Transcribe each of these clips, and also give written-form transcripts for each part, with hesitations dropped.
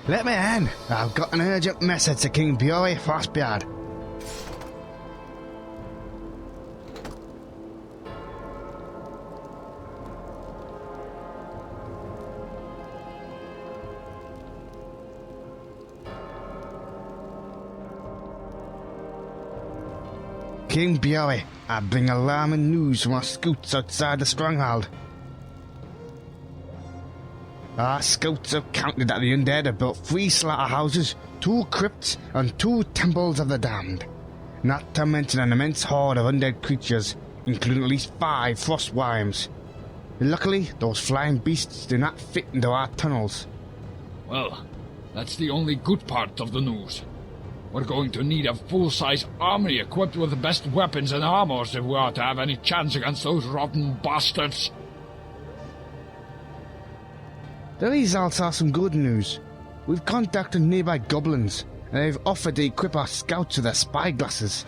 Let me in. I've got an urgent message to King Bury Frostbeard. King Bury, I bring alarming news from our scouts outside the stronghold. Our scouts have counted that the undead have built 3 slaughterhouses, 2 crypts, and 2 temples of the damned. Not to mention an immense horde of undead creatures, including at least 5 frost worms. Luckily, those flying beasts do not fit into our tunnels. Well, that's the only good part of the news. We're going to need a full-size army equipped with the best weapons and armors if we are to have any chance against those rotten bastards. There is also some good news. We've contacted nearby goblins, and they've offered to equip our scouts with their spyglasses.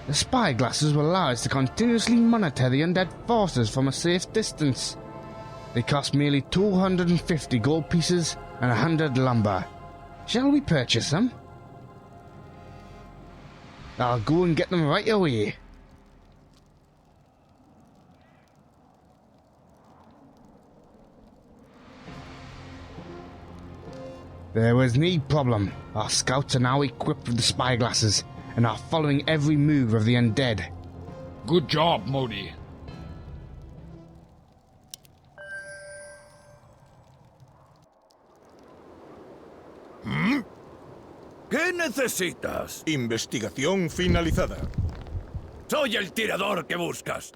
The spyglasses will allow us to continuously monitor the undead forces from a safe distance. They cost merely 250 gold pieces and 100 lumber. Shall we purchase them? I'll go and get them right away. There was no problem. Our scouts are now equipped with the spyglasses and are following every move of the undead. Good job, Modi. ¿Qué necesitas? Investigación finalizada. Soy el tirador que buscas.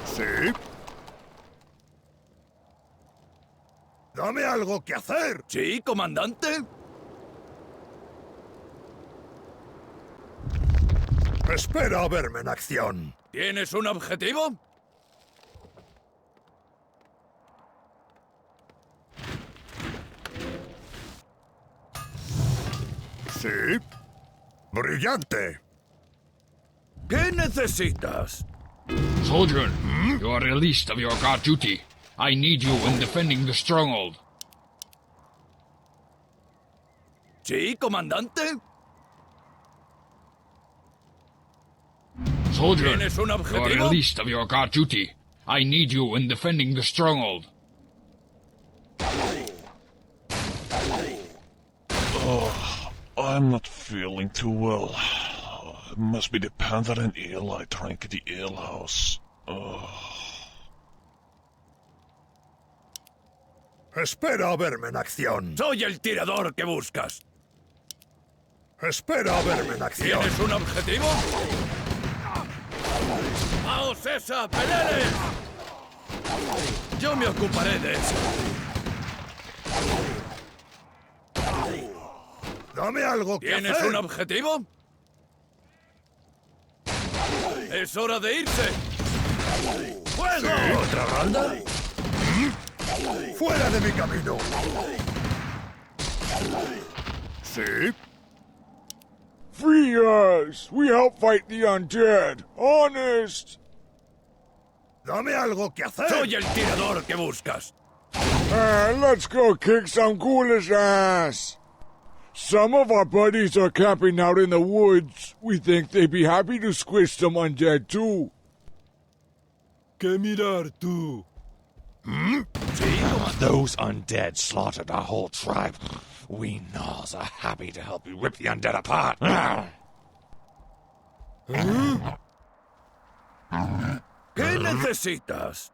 ¿Sí? Dame algo que hacer. ¿Sí, comandante? Espera a verme en acción. ¿Tienes un objetivo? ¿Sí? ¡Brillante! ¿Qué necesitas? Soldier, you are released of your guard duty. I need you in defending the stronghold. ¿Sí, comandante? Soldier, ¿Tienes un you are objetivo? released of your guard duty. I need you in defending the stronghold. Oh, I'm not feeling too well. It must be the Pandaren ale I drank at the alehouse. Espera a verme en acción. Soy el tirador que buscas. Espera a verme en acción. ¿Tienes un objetivo? ¡Vamos esa, peleles! Yo me ocuparé de eso. Dame algo que ¿Tienes hacer. un objetivo? ¡Es hora de irse! ¡Fuego! ¿Sí? ¿Otra ronda? ¡Fuera de mi camino! ¿Sí? Free us! We help fight the undead! Honest! Dame algo que hacer. Soy el tirador que buscas. Let's go kick some ghoulish ass! Some of our buddies are camping out in the woods. We think they'd be happy to squish some undead too. ¿Qué mirar tú? Those undead slaughtered our whole tribe. We Gnaws are happy to help you rip the undead apart. ¿Qué necesitas?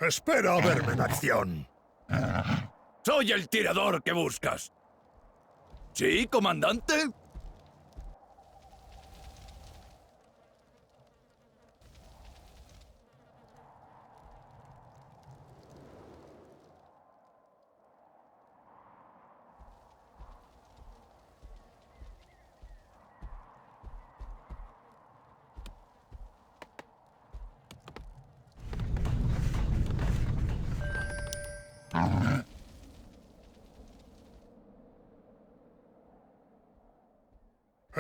Espera a verme en acción. Soy el tirador que buscas. ¿Sí, comandante?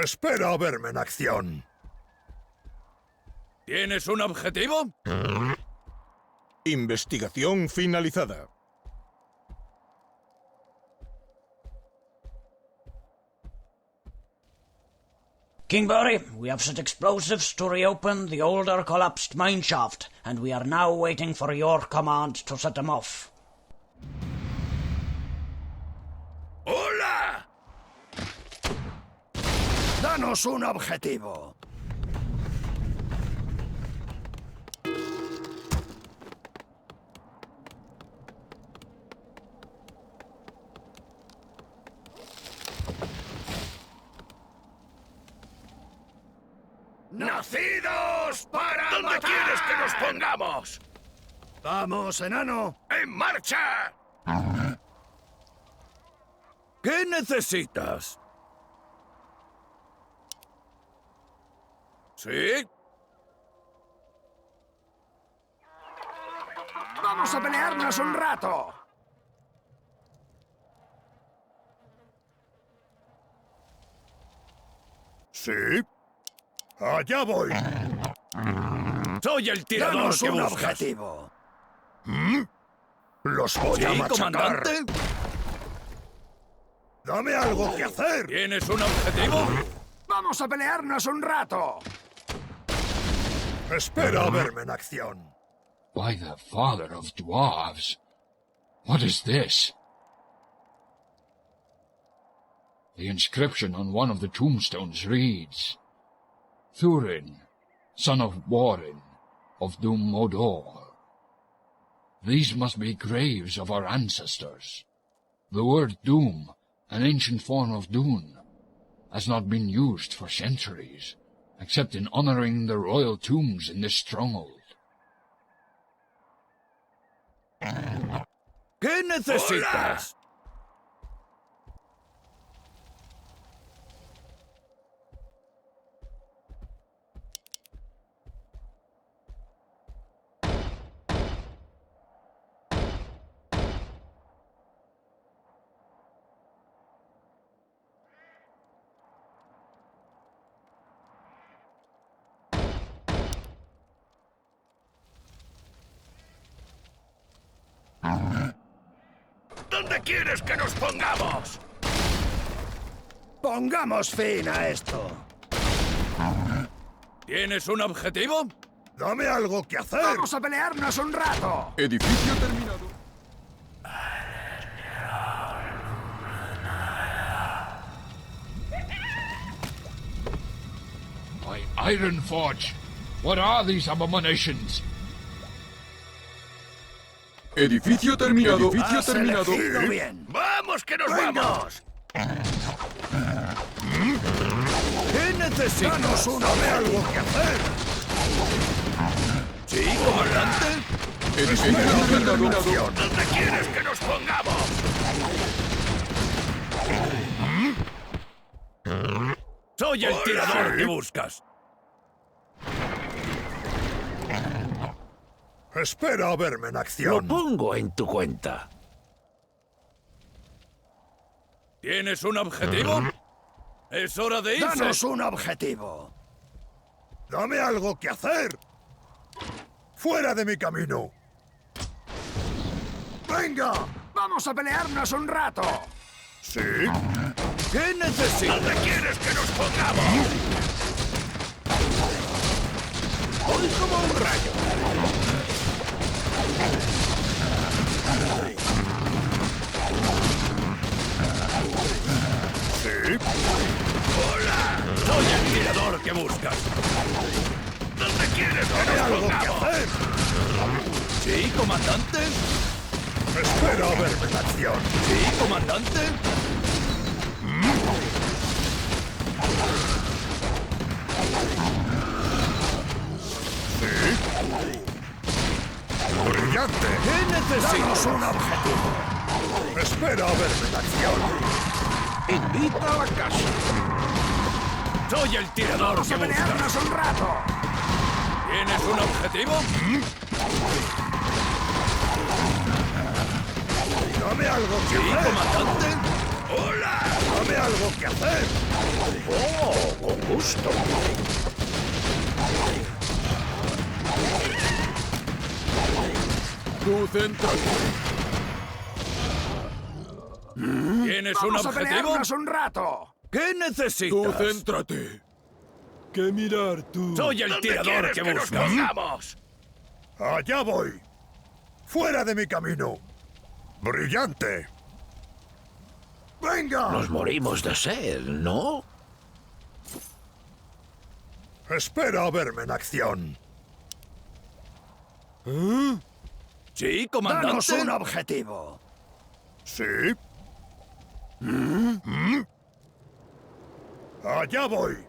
Espera a verme en acción. ¿Tienes un objetivo? Investigación finalizada. Kingbury, we have set explosives to reopen the older collapsed mine shaft, and we are now waiting for your command to set them off. ¡Hola! Danos un objetivo. ¡Nacidos para ¿Dónde matar! ¿Quieres que nos pongamos? Vamos, enano. ¡En marcha! ¿Qué necesitas? ¿Sí? Vamos a pelearnos un rato. ¿Sí? Allá voy. Soy el tirador Danos que un buscas. objetivo. Los voy a ¿Sí, machacar. comandante? Dame algo que hacer. ¿Tienes un objetivo? Vamos a pelearnos un rato. Espera a verme en acción. By the father of dwarves, what is this? The inscription on one of the tombstones reads, Thurin, son of Warren, of Doom Modor. These must be graves of our ancestors. The word Doom, an ancient form of Dune, has not been used for centuries, except in honoring the royal tombs in this stronghold. ¿Qué necesitas? ¿Dónde quieres que nos pongamos? Pongamos fin a esto. ¿Tienes un objetivo? Dame algo que hacer. Vamos a pelearnos un rato. Edificio terminado. By Ironforge, what are these abominations? Edificio terminado. Edificio Has elegido bien. ¡Vamos, que nos Venga. vamos! ¿Qué necesitas? Danos dame algo que hacer. ¿Sí, comandante? Edificio terminado. ¿Dónde quieres que nos pongamos? Soy el tirador que buscas. Espera a verme en acción. pongo en tu cuenta. ¿Tienes un objetivo? Es hora de irse. Danos un objetivo. Dame algo que hacer. Fuera de mi camino. Venga, vamos a pelearnos un rato. ¿Sí? ¿Qué necesitas? ¿Dónde quieres que nos pongamos? Voy como un rayo. ¿Sí? ¡Hola! Soy el tirador que buscas. ¿Dónde quieres que Dame nos algo que pongamos? hacer. ¿Sí, comandante? Espera a verme en acción. ¿Sí, comandante? Brillante. ¿Qué necesitas? Danos un objetivo. Espera a verme en acción. Invita a la casa. Soy el tirador Vamos que a buscas. pelearnos un rato. ¿Tienes un objetivo? Dame algo que ¿Sí, hacer. comandante? ¡Hola! Dame algo que hacer. ¡Oh, con gusto! Tú céntrate. ¿Tienes un objetivo? un rato! ¿Qué necesitas? Tú céntrate. ¿Qué mirar tú? Soy el tirador que buscas. ¡Allá voy! ¡Fuera de mi camino! ¡Brillante! ¡Venga! Nos morimos de sed, ¿no? Espera a verme en acción. Sí, comandante. ¡Danos un objetivo! ¿Sí? ¡Allá voy!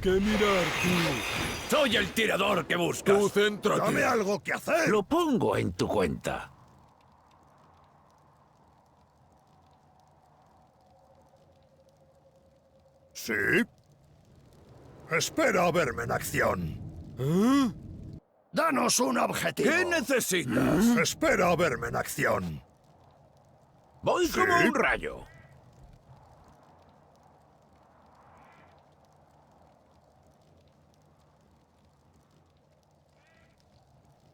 ¿Qué mirar tú? Soy el tirador que buscas. Tú céntrate. ¡Dame algo que hacer! Lo pongo en tu cuenta. ¿Sí? Espera a verme en acción. ¡Danos un objetivo! ¿Qué necesitas? Espera a verme en acción. Voy como un rayo.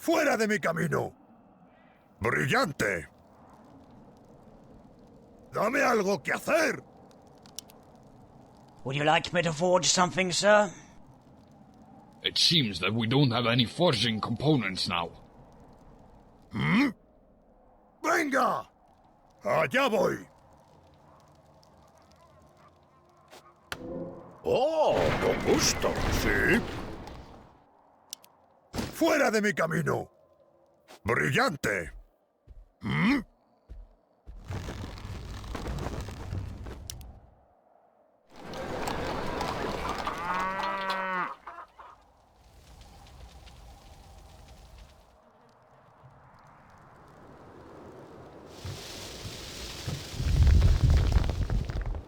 ¡Fuera de mi camino! ¡Brillante! ¡Dame algo que hacer! Would you like me to forge something, sir? It seems that we don't have any forging components now. ¡Venga! ¡Allá voy! Oh, con gusto. ¿Sí? ¡Fuera de mi camino! ¡Brillante!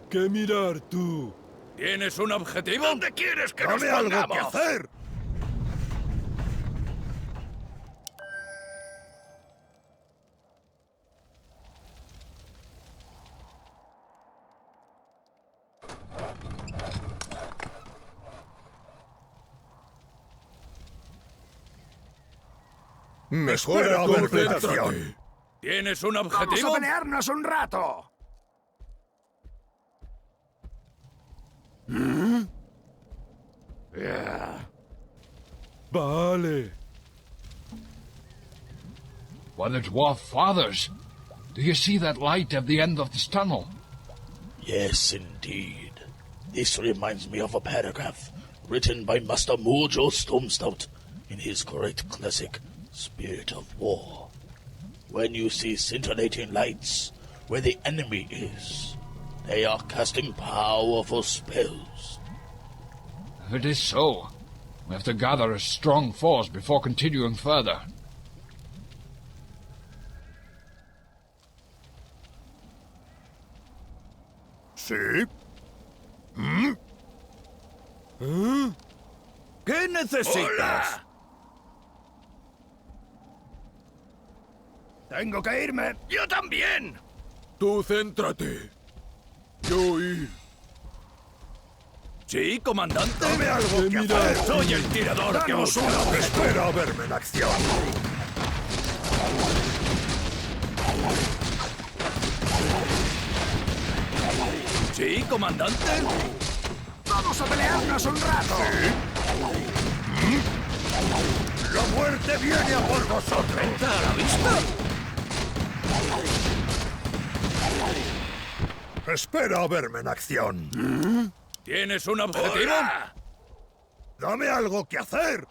¿Qué mirar tú? ¿Tienes un objetivo? ¿Dónde quieres que nos ¡Dame algo pongamos? que hacer! Mejora tu concentración. ¿Tienes un objetivo? pelearnos un rato! Vale. Why, the Dwarf Fathers! Do you see that light at the end of this tunnel? Yes, indeed. This reminds me of a paragraph written by Master Mojo Stormstout in his great classic, Spirit of War. When you see scintillating lights where the enemy is, they are casting powerful spells. It is so. We have to gather a strong force before continuing further. ¿Sí? ¿Qué necesitas? ¡Hola! Tengo que irme. ¡Yo también! Tú céntrate. Yo ir. Sí, comandante. Dame algo que hacer. Soy el tirador que ¡Danos buscas. una! Espera a verme en acción. Sí, comandante. ¡Vamos a pelearnos un rato! ¡La muerte viene a por vosotros! ¿Venta a la vista? Espera a verme en acción. ¿Tienes un objetivo? ¡Hola! ¡Dame algo que hacer!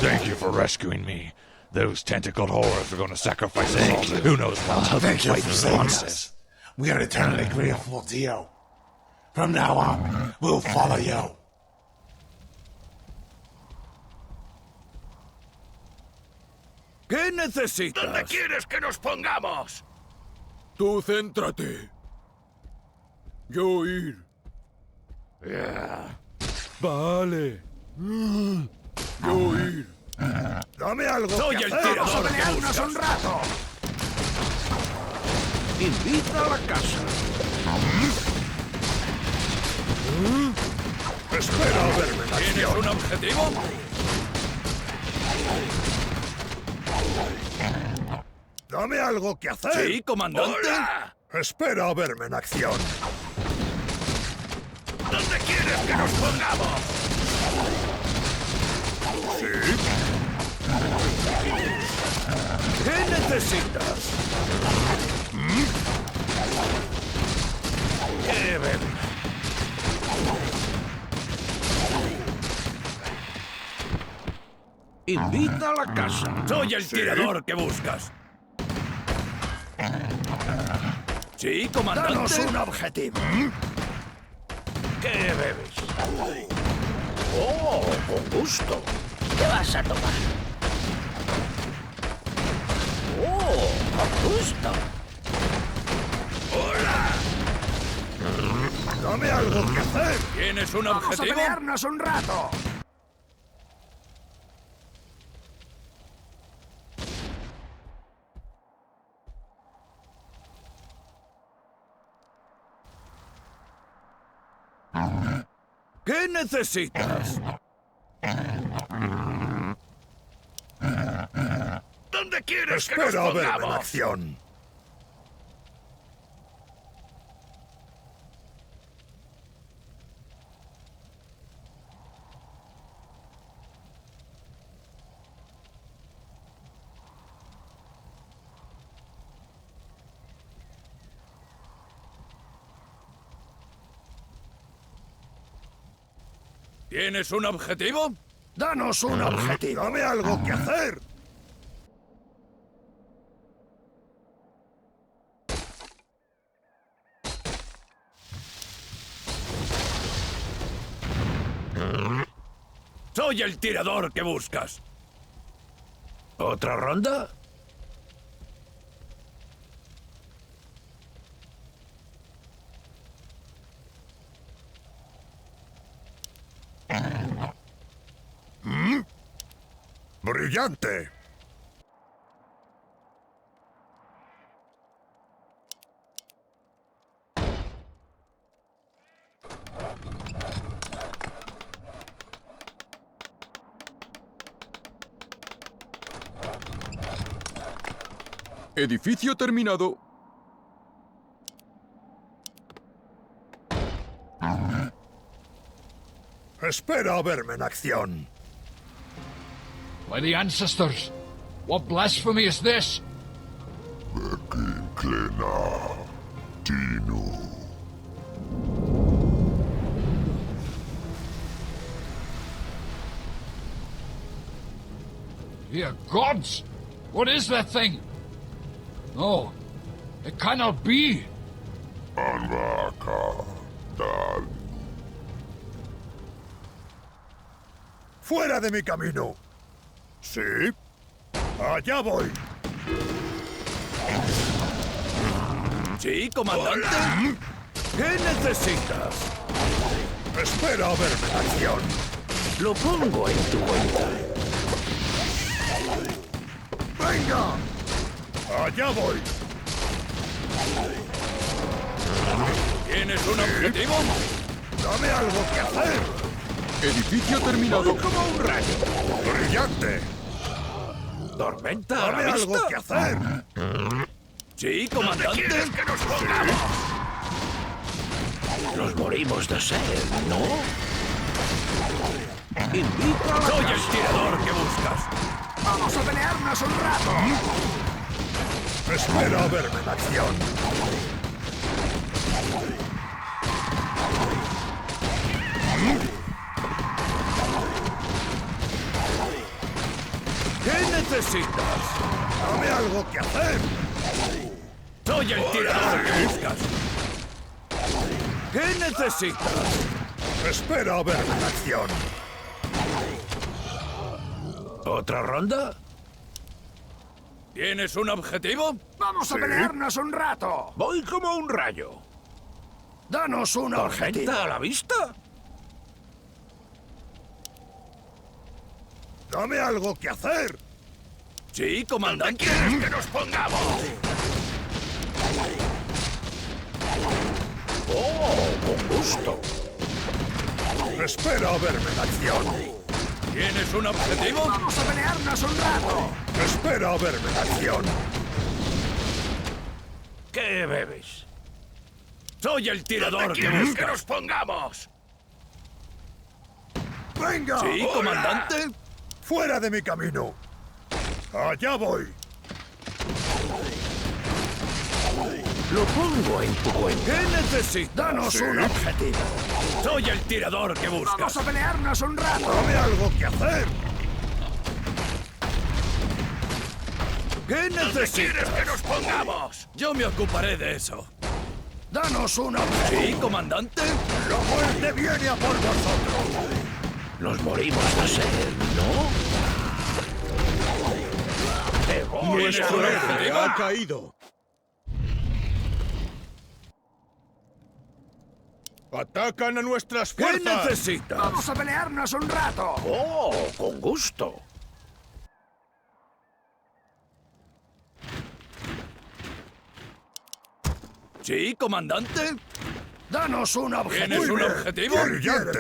Thank you for rescuing me. Those tentacled horrors are going to sacrifice us all to who knows what. Thank you for Fighting saving monsters. us. We are eternally grateful to you. From now on, we'll follow you. ¿Qué necesitas? ¿Dónde quieres que nos pongamos? Tú céntrate. Yo ir. Vale. Yo ir. Dame algo. Soy que el hacer. tirador. ¡Vamos a pelearnos un rato! Invita a la casa. Espera a verme en ¿Tienes acción. un objetivo? Dame algo que hacer. Sí, comandante. ¡Hola! Espera a verme en acción. ¿Dónde quieres que nos pongamos? Sí. ¿Qué necesitas? ¿Qué bebes? Invita a la casa. Soy el tirador que buscas. Sí, comandante. Danos un objetivo. ¿Qué bebes? Oh, con gusto. ¿Qué vas a tomar? Oh, con gusto. Hola. Dame algo que hacer. ¿Tienes un ¡Vamos a objetivo? pelearnos un rato! ¿Qué necesitas? ¿Dónde quieres que nos Espera a verme en pongamos? acción. ¿Tienes un objetivo? Danos un objetivo. Dame algo que hacer. Soy el tirador que buscas. ¿Otra ronda? ¡Brillante! Edificio terminado. Espera a verme en acción. By the ancestors! What blasphemy is this? Dear gods! What is that thing? No, it cannot be! ¡Fuera de mi camino! ¿Sí? ¡Allá voy! Sí, comandante. ¿Qué necesitas? ¡Espera a verme en acción! Lo pongo en tu cuenta. ¡Venga! ¡Allá voy! ¿Tienes un objetivo? ¡Dame algo que hacer! Edificio terminado. Como un rayo. ¡Brillante! ¿Tormenta a ¡Dame la algo vista? que hacer! Sí, comandante. ¿Quieres que nos pongamos? Nos morimos de sed, ¿no? Invita a la Soy el tirador que buscas. ¡Vamos a pelearnos un rato! ¡Espera a verme en acción! ¿Qué necesitas? ¡Dame algo que hacer! Soy el tirador que buscas. ¿Qué necesitas? ¡Espera a verme en acción! ¿Otra ronda? ¿Tienes un objetivo? ¡Vamos a pelearnos un rato! Voy como un rayo. Danos un objetivo. ¿Tormenta a la vista? ¡Dame algo que hacer! Sí, comandante. ¿Dónde quieres que nos pongamos? ¡Oh, con gusto! ¡Espera a verme en acción! ¿Tienes un objetivo? ¡Vamos a pelearnos un rato! ¡Espera a verme en acción! ¿Qué bebes? Soy el tirador ¿Dónde que quieres que buscas. nos pongamos? ¡Venga! Sí, ¡Hola! comandante. ¡Fuera de mi camino! ¡Allá voy! Lo pongo en tu cuenta. ¿Qué necesitas? ¡Danos ¿Sí? un objetivo! Soy el tirador que buscas. ¡Vamos a pelearnos un rato! ¡Dame algo que hacer! ¿Qué ¿Dónde necesitas? quieres que nos pongamos? Yo me ocuparé de eso. ¡Danos un objetivo! Sí, comandante. ¡La muerte viene a por vosotros! Nos morimos de sed, ¿no? Nuestro héroe objetivo? ha caído. ¡Atacan a nuestras ¿Qué fuerzas! necesitas? ¡Vamos a pelearnos un rato! Oh, con gusto. Sí, comandante. ¡Danos un objetivo! ¿Tienes un bien. objetivo? ¡Brillante!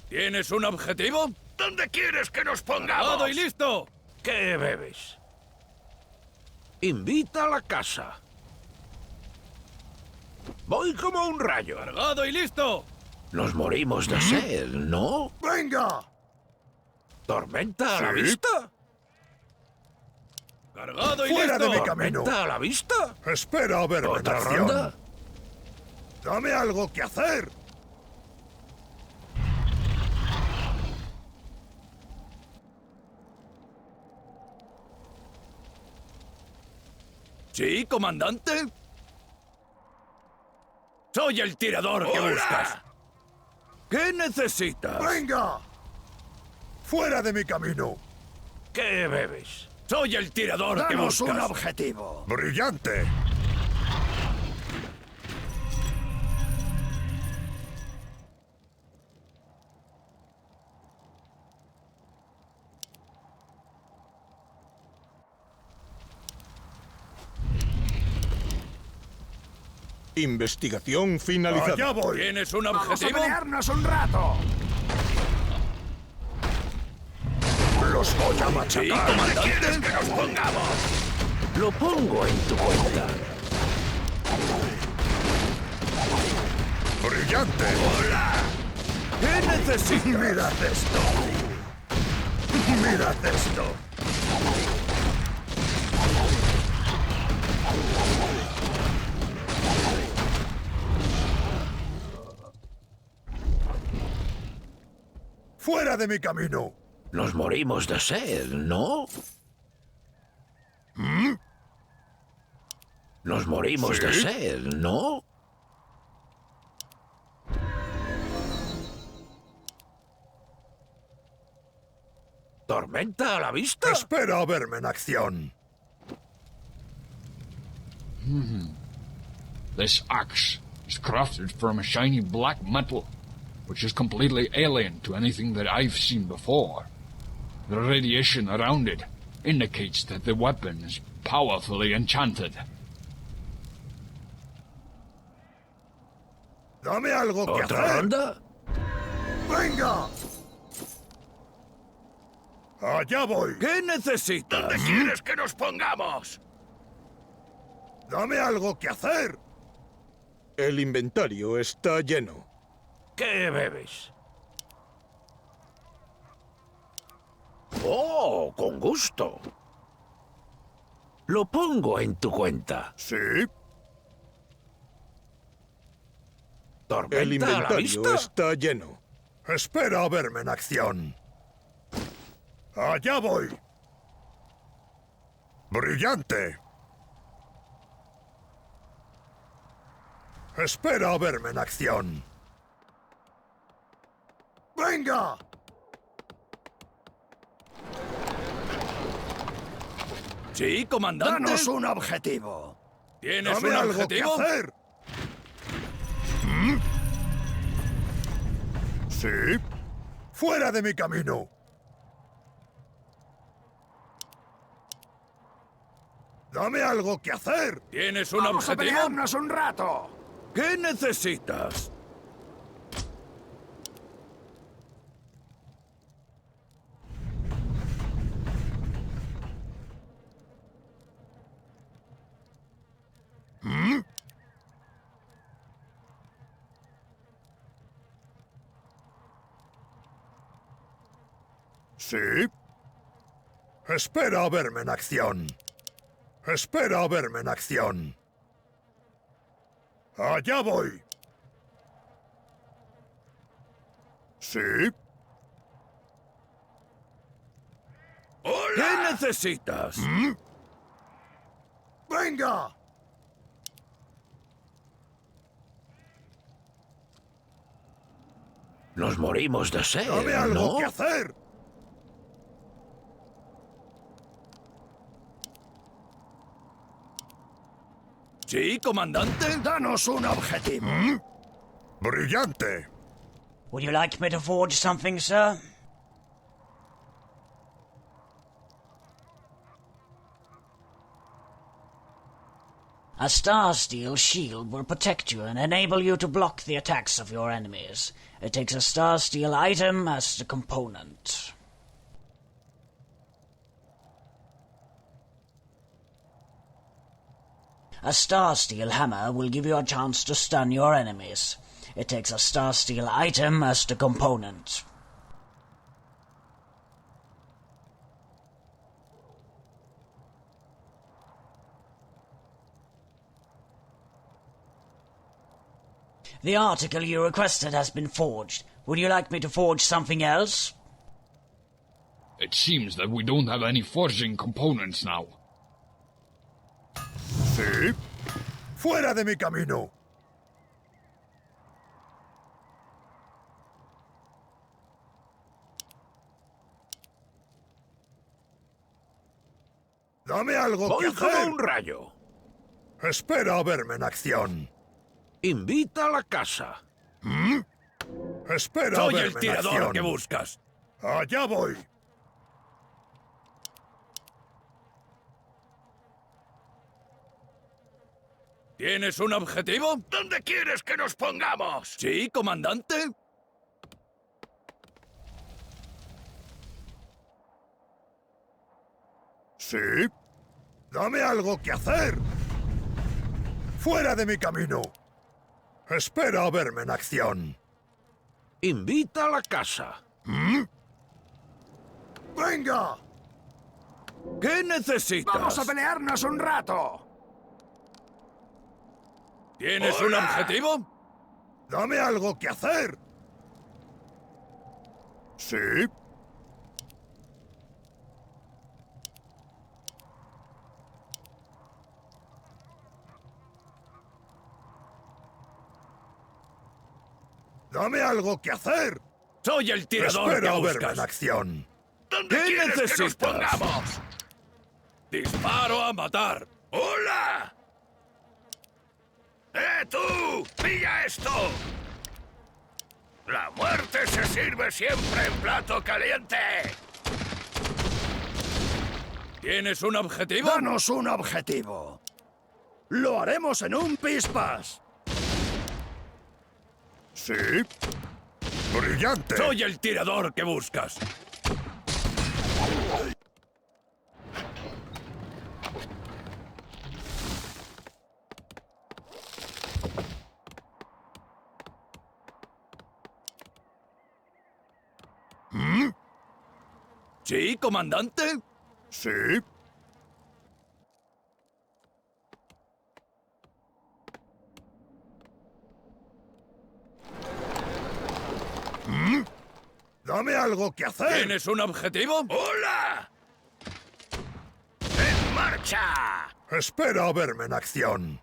¿Tienes un objetivo? ¿Dónde quieres que nos pongamos? ¡Todo y listo! ¿Qué bebes? Invita a la casa. Voy como un rayo. ¡Cargado y listo! Nos morimos de sed, ¿no? ¡Venga! ¿Tormenta a la ¿Sí? vista? ¡Cargado y ¡Fuera listo! de mi camino! ¿Tormenta a la vista? ¡Espera a verme en ¿Otra acción! ronda? ¡Dame algo que hacer! Sí, comandante. Soy el tirador que ¡Hola! buscas. ¿Qué necesitas? ¡Venga! ¡Fuera de mi camino! ¿Qué bebes? Soy el tirador que ¡Danos buscas. un objetivo! ¡Brillante! Investigación finalizada. ¡Allá voy! ¿Tienes un ¡Vamos a objetivo? pelearnos un rato! ¡Los voy a Sí, machacar! comandante. que nos pongamos? Lo pongo en tu cuenta. ¡Brillante! ¿Qué necesitas? ¡Mirad esto! ¡Mirad esto! ¡Fuera de mi camino! Nos morimos de sed, ¿no? Nos morimos de ¿Sí? sed, ¿no? ¿Tormenta a la vista? ¡Espera a verme en acción! This axe is crafted from a shiny black metal, which is completely alien to anything that I've seen before. The radiation around it indicates that the weapon is powerfully enchanted. ¡Dame algo que ¿Otra hacer! ronda? ¡Venga! ¡Allá voy! ¿Qué necesitas? ¿Dónde quieres que nos pongamos? ¡Dame algo que hacer! El inventario está lleno. ¿Qué bebes? Oh, con gusto. Lo pongo en tu cuenta. ¿Sí? ¿Tormenta El a la inventario vista? está lleno. ¡Espera a verme en acción! ¡Allá voy! ¡Brillante! ¡Espera a verme en acción! ¡Venga! Sí, comandante. ¡Danos un objetivo! ¿Tienes ¡Dame un algo que objetivo? hacer! ¿Sí? ¡Fuera de mi camino! ¡Dame algo que hacer! ¿Tienes un ¡Vamos a objetivo? pelearnos un rato! ¿Qué necesitas? ¿Sí? Espera a verme en acción. Espera a verme en acción. Allá voy. ¿Sí? ¿Qué necesitas? ¡Venga! Nos morimos de sed, ¡Dame algo ¿no? que hacer! ¿Sí, comandante? ¡Danos un objetivo! ¡Brillante! Would you like me to forge something, sir? A star steel shield will protect you and enable you to block the attacks of your enemies. It takes a star steel item as the component. A star steel hammer will give you a chance to stun your enemies. It takes a star steel item as the component. The article you requested has been forged. Would you like me to forge something else? It seems that we don't have any forging components now. ¿Sí? ¡Fuera de mi camino! ¡Dame algo que Voy como hacer! un rayo. ¡Espera a verme en acción! Invita a la casa. ¡Espera a Soy verme el en tirador acción! que buscas. ¡Allá voy! ¿Tienes un objetivo? ¿Dónde quieres que nos pongamos? ¿Sí, comandante? ¿Sí? ¡Dame algo que hacer! ¡Fuera de mi camino! ¡Espera a verme en acción! Invita a la casa. ¡Venga! ¿Qué necesitas? ¡Vamos a pelearnos un rato! ¿Tienes un objetivo? ¡Dame algo que hacer! ¿Sí? ¡Dame algo que hacer! Soy el tirador Espera que a verme buscas. en acción. ¿Dónde quieres que nos pongamos? Disparo a matar. ¡Hola! tú! ¡Pilla esto! La muerte se sirve siempre en plato caliente. ¿Tienes un objetivo? ¡Danos un objetivo! ¡Lo haremos en un pispas! ¿Sí? ¡Brillante! Soy el tirador que buscas. ¿Sí, comandante? ¿Sí? ¡Dame algo que hacer! ¿Tienes un objetivo? ¡Hola! ¡En marcha! Espera a verme en acción.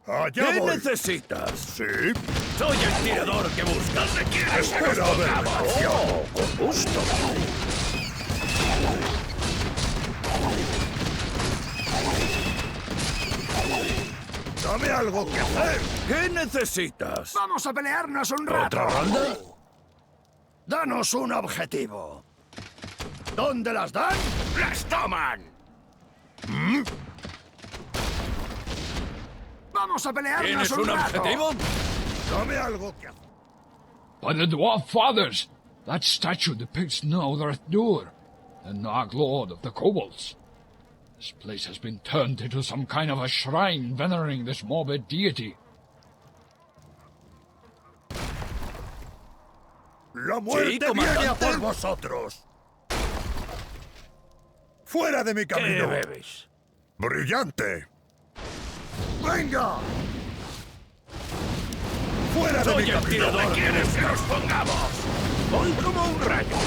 Allá ¿Qué voy. necesitas? ¿Sí? Soy el tirador que buscas. ¿Dónde quieres que nos Espera a verme en pongamos? acción. Con gusto. Dame algo que hacer. ¿Qué necesitas? Vamos a pelearnos un rato. ¿Otra ronda? Danos un objetivo. ¿Dónde las dan? ¡Las toman! Vamos a pelearnos ¿Tienes un un rato. objetivo? Dame algo que hacer. By the Dwarf Fathers! That statue depicts no Dwarf, the Nog Lord of the Kobolds. This place has been turned into some kind of a shrine venerating this morbid deity. La muerte viene a por vosotros. ¡Fuera de mi camino! ¿Qué bebes? ¡Brillante! ¡Venga! ¡Fuera de mi camino! ¿Dónde quieres que nos pongamos? Voy como un rayo.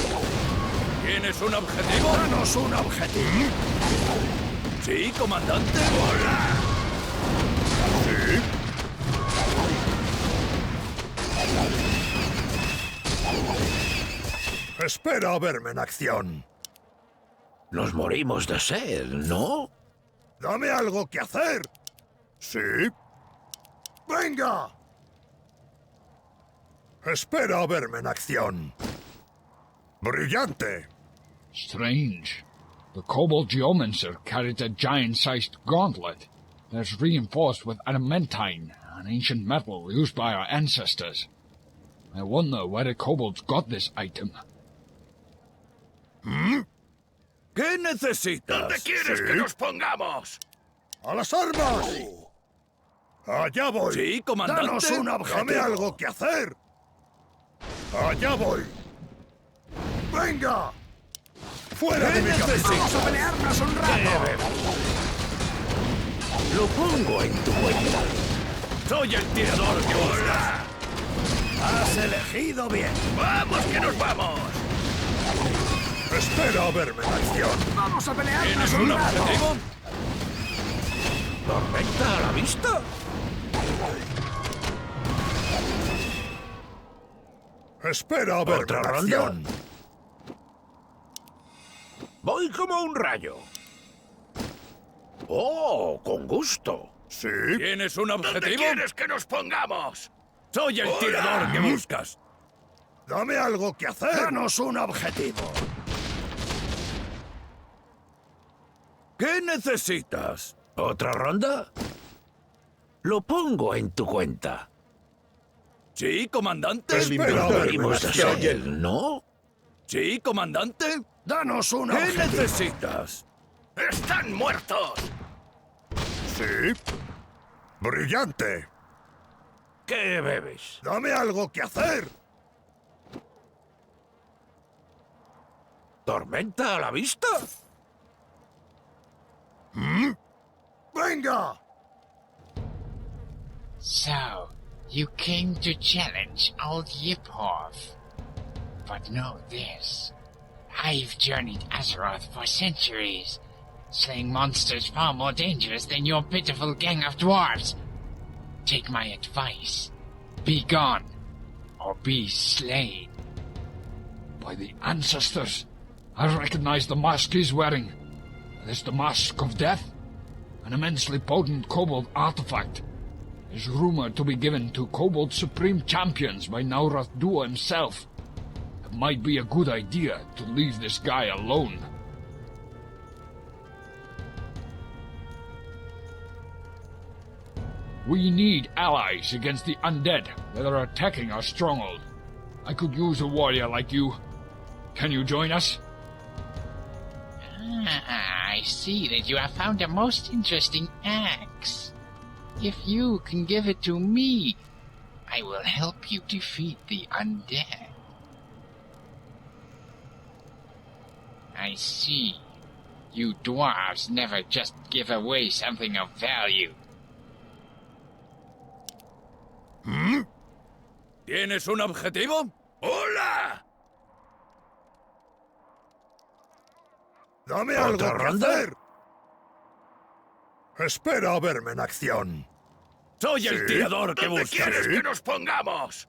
¿Tienes un objetivo? Danos un objetivo. Sí, comandante. ¡Hola! ¿Sí? Espera a verme en acción. Nos morimos de sed, ¿no? ¡Dame algo que hacer! ¿Sí? ¡Venga! Espera a verme en acción. ¡Brillante! Strange. The Kobold Geomancer carried a giant-sized gauntlet that's reinforced with adamantine, an ancient metal used by our ancestors. I wonder where the kobolds got this item. ¿Qué necesitas? ¿Dónde quieres que nos pongamos? ¡A las armas! ¡Allá voy! Sí, comandante. ¡Danos un objetivo! ¡Dame algo que hacer! ¡Allá voy! ¡Venga! ¡Fuera de mi camino! Vamos a pelearnos un rato. Lo pongo en tu cuenta. Soy el tirador que buscas. Has elegido bien. ¡Vamos, que nos vamos! Espera a verme en acción. Vamos a pelearnos ¿Tienes un un rato. objetivo? ¿Tormenta a la vista? Espera a verme ¿Otra en ronda? acción. Voy como un rayo. ¡Oh, con gusto! ¿Sí? ¿Tienes un objetivo? ¿Dónde quieres que nos pongamos? Soy el tirador que buscas. Dame algo que hacer. Danos un objetivo. ¿Qué necesitas? ¿Otra ronda? Lo pongo en tu cuenta. Sí, comandante. Espera a verme en acción. ¿no? Sí, comandante. Danos un ¿Qué objetivo. necesitas? ¡Están muertos! ¿Sí? ¡Brillante! ¿Qué bebes? ¡Dame algo que hacer! ¿Tormenta a la vista? ¡Venga! So, you came to challenge old Dwarf. But know this. I've journeyed Azeroth for centuries, slaying monsters far more dangerous than your pitiful gang of dwarves. Take my advice. Be gone, or be slain. By the ancestors, I recognize the mask he's wearing. It is the Mask of Death, an immensely potent kobold artifact. It is rumored to be given to kobold supreme champions by Naurath Dua himself. It might be a good idea to leave this guy alone. We need allies against the undead that are attacking our stronghold. I could use a warrior like you. Can you join us? I see that you have found a most interesting axe. If you can give it to me, I will help you defeat the undead. I see. You dwarves never just give away something of value. ¿Tienes un objetivo? ¡Hola! ¡Dame algo ¿Otra que ronda? hacer! Espera a verme en acción. Soy el ¿Sí? tirador que ¿Dónde buscas. quieres que nos pongamos?